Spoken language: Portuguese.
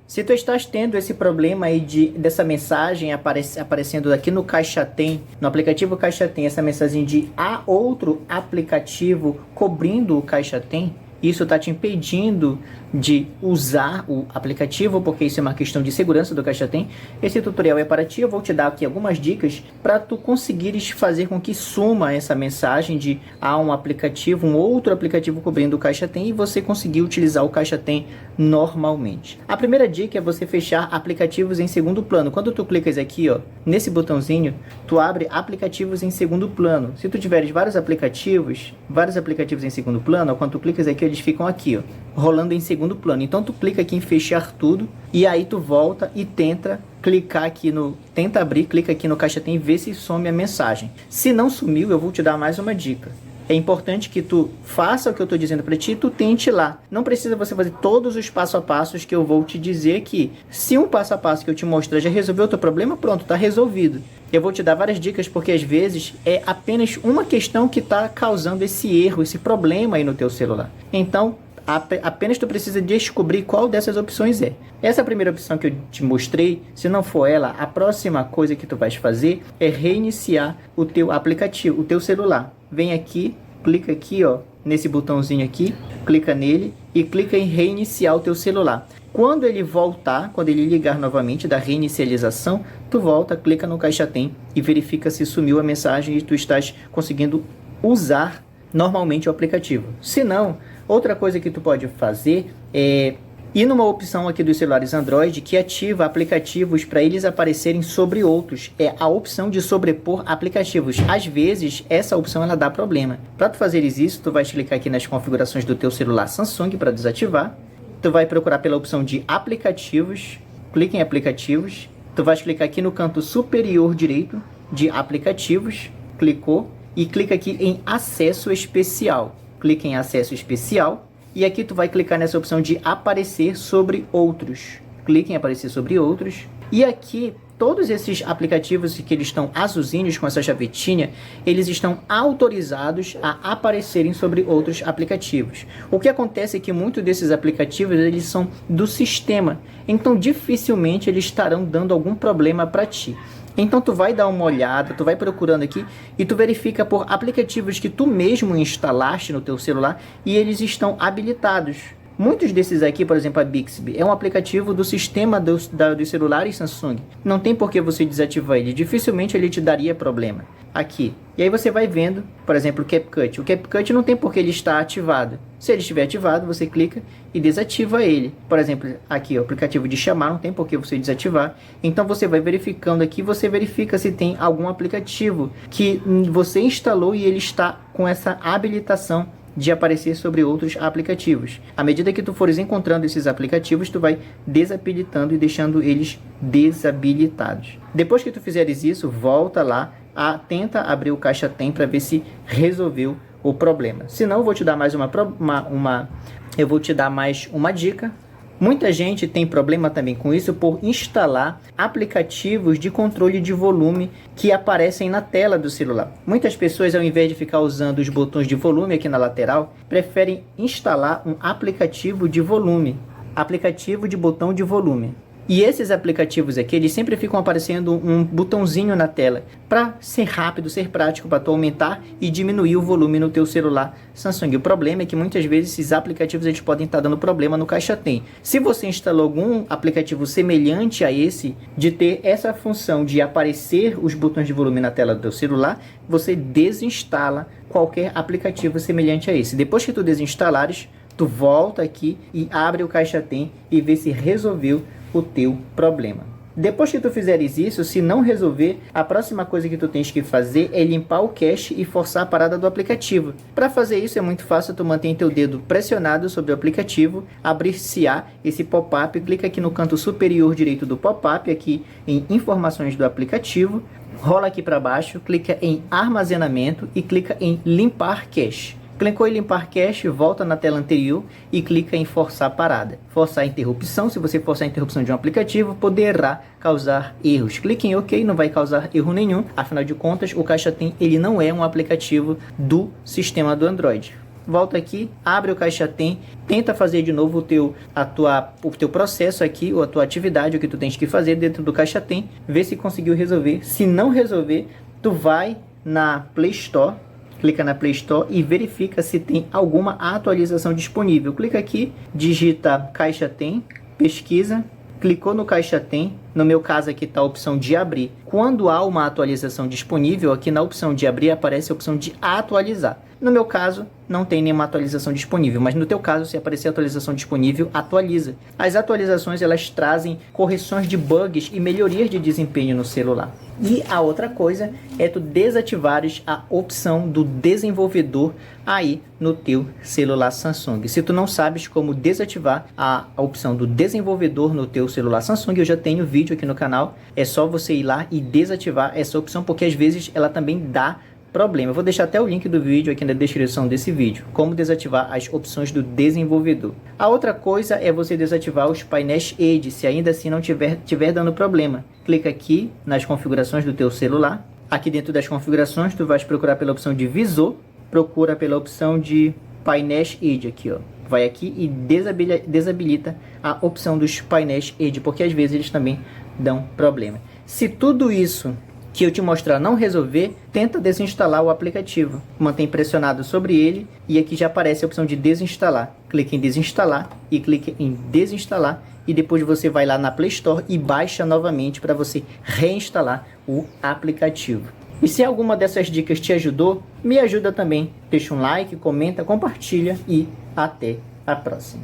Se tu estás tendo esse problema aí dessa mensagem aparecendo aqui no Caixa Tem, no aplicativo Caixa Tem, essa mensagem de há outro aplicativo cobrindo o Caixa Tem, isso está te impedindo de usar o aplicativo, porque isso é uma questão de segurança do Caixa Tem. Esse tutorial é para ti, eu vou te dar aqui algumas dicas para tu conseguires fazer com que suma essa mensagem de há um aplicativo, um outro aplicativo cobrindo o Caixa Tem e você conseguir utilizar o Caixa Tem normalmente. A primeira dica é você fechar aplicativos em segundo plano. Quando tu clicas aqui, ó, nesse botãozinho, tu abre aplicativos em segundo plano. Se tu tiveres vários aplicativos em segundo plano, ó, quando tu clicas aqui, eles ficam aqui, ó, rolando em segundo plano. Então tu clica aqui em fechar tudo e aí tu volta e tenta clicar aqui tenta abrir, clica aqui no Caixa Tem e vê se some a mensagem. Se não sumiu, eu vou te dar mais uma dica. É importante que tu faça o que eu estou dizendo para ti e tu tente lá. Não precisa você fazer todos os passo a passos que eu vou te dizer aqui. Se um passo a passo que eu te mostrar já resolveu o teu problema, pronto, está resolvido. Eu vou te dar várias dicas porque às vezes é apenas uma questão que está causando esse erro, esse problema aí no teu celular. Então, apenas tu precisa descobrir qual dessas opções é. Essa primeira opção que eu te mostrei, se não for ela, a próxima coisa que tu vais fazer é reiniciar o teu aplicativo, o teu celular. Vem aqui, clica aqui, ó, nesse botãozinho aqui, clica nele e clica em reiniciar o teu celular. Quando ele voltar, quando ele ligar novamente da reinicialização, tu volta, clica no Caixa Tem e verifica se sumiu a mensagem e tu estás conseguindo usar normalmente o aplicativo. Se não, outra coisa que tu pode fazer é ir numa opção aqui dos celulares Android que ativa aplicativos para eles aparecerem sobre outros. É a opção de sobrepor aplicativos. Às vezes, essa opção ela dá problema. Para tu fazeres isso, tu vai clicar aqui nas configurações do teu celular Samsung para desativar. Tu vai procurar pela opção de aplicativos. Clica em aplicativos. Tu vais clicar aqui no canto superior direito de aplicativos. Clicou. E clica aqui em acesso especial. Clica em acesso especial. E aqui tu vai clicar nessa opção de aparecer sobre outros. Clique em aparecer sobre outros. E aqui, todos esses aplicativos que eles estão azulzinhos com essa chavetinha, eles estão autorizados a aparecerem sobre outros aplicativos. O que acontece é que muitos desses aplicativos, eles são do sistema. Então, dificilmente eles estarão dando algum problema para ti. Então tu vai dar uma olhada, tu vai procurando aqui e tu verifica por aplicativos que tu mesmo instalaste no teu celular e eles estão habilitados. Muitos desses aqui, por exemplo, a Bixby, é um aplicativo do sistema dos celulares Samsung. Não tem por que você desativar ele, dificilmente ele te daria problema. Aqui. E aí você vai vendo, por exemplo, o CapCut. O CapCut não tem por que ele estar ativado. Se ele estiver ativado, você clica e desativa ele. Por exemplo, aqui o aplicativo de chamar, não tem por que você desativar. Então você vai verificando aqui, você verifica se tem algum aplicativo que você instalou e ele está com essa habilitação de aparecer sobre outros aplicativos. À medida que tu fores encontrando esses aplicativos, tu vai desabilitando e deixando eles desabilitados. Depois que tu fizeres isso, volta lá, tenta abrir o Caixa Tem para ver se resolveu o problema. Se não, eu vou te dar mais uma dica. Muita gente tem problema também com isso por instalar aplicativos de controle de volume que aparecem na tela do celular. Muitas pessoas, ao invés de ficar usando os botões de volume aqui na lateral, preferem instalar um aplicativo de volume, aplicativo de botão de volume. E esses aplicativos aqui, eles sempre ficam aparecendo um botãozinho na tela para ser rápido, ser prático, para tu aumentar e diminuir o volume no teu celular Samsung. O problema é que muitas vezes esses aplicativos eles podem estar dando problema no Caixa Tem. Se você instalou algum aplicativo semelhante a esse, de ter essa função de aparecer os botões de volume na tela do teu celular, você desinstala qualquer aplicativo semelhante a esse. Depois que tu desinstalares, tu volta aqui e abre o Caixa Tem e vê se resolveu o teu problema. Depois que tu fizeres isso, se não resolver, a próxima coisa que tu tens que fazer é limpar o cache e forçar a parada do aplicativo. Para fazer isso é muito fácil, tu mantém teu dedo pressionado sobre o aplicativo, abrir-se-á esse pop-up, clica aqui no canto superior direito do pop-up, aqui em informações do aplicativo, rola aqui para baixo, clica em armazenamento e clica em limpar cache. Clicou em limpar cache, volta na tela anterior e clica em forçar parada. Forçar a interrupção, se você forçar a interrupção de um aplicativo, poderá causar erros. Clique em OK, não vai causar erro nenhum. Afinal de contas, o Caixa Tem, ele não é um aplicativo do sistema do Android. volta aqui, abre o Caixa Tem, tenta fazer de novo o teu processo aqui, ou a tua atividade, o que tu tens que fazer dentro do Caixa Tem, vê se conseguiu resolver. Se não resolver, tu vai na Play Store, clica na Play Store e verifica se tem alguma atualização disponível. Clica aqui, digita Caixa Tem, pesquisa, clicou no Caixa Tem, no meu caso aqui está a opção de abrir. Quando há uma atualização disponível, aqui na opção de abrir aparece a opção de atualizar. No meu caso, não tem nenhuma atualização disponível, mas no teu caso, se aparecer atualização disponível, atualiza. As atualizações, elas trazem correções de bugs e melhorias de desempenho no celular. E a outra coisa é tu desativares a opção do desenvolvedor aí no teu celular Samsung. Se tu não sabes como desativar a opção do desenvolvedor no teu celular Samsung, eu já tenho vídeo aqui no canal. É só você ir lá e desativar essa opção, porque às vezes ela também dá problema. Eu vou deixar até o link do vídeo aqui na descrição desse vídeo, como desativar as opções do desenvolvedor. A outra coisa é você desativar os painéis Edge, se ainda assim não tiver dando problema. Clica aqui nas configurações do teu celular. Aqui dentro das configurações, tu vais procurar pela opção de visor, procura pela opção de painéis Edge aqui, ó. Vai aqui e desabilita a opção dos painéis Edge, porque às vezes eles também dão problema. Se tudo isso que eu te mostrar não resolver, tenta desinstalar o aplicativo. Mantém pressionado sobre ele e aqui já aparece a opção de desinstalar. Clique em desinstalar e clique em desinstalar e depois você vai lá na Play Store e baixa novamente para você reinstalar o aplicativo. E se alguma dessas dicas te ajudou, me ajuda também. Deixa um like, comenta, compartilha e até a próxima.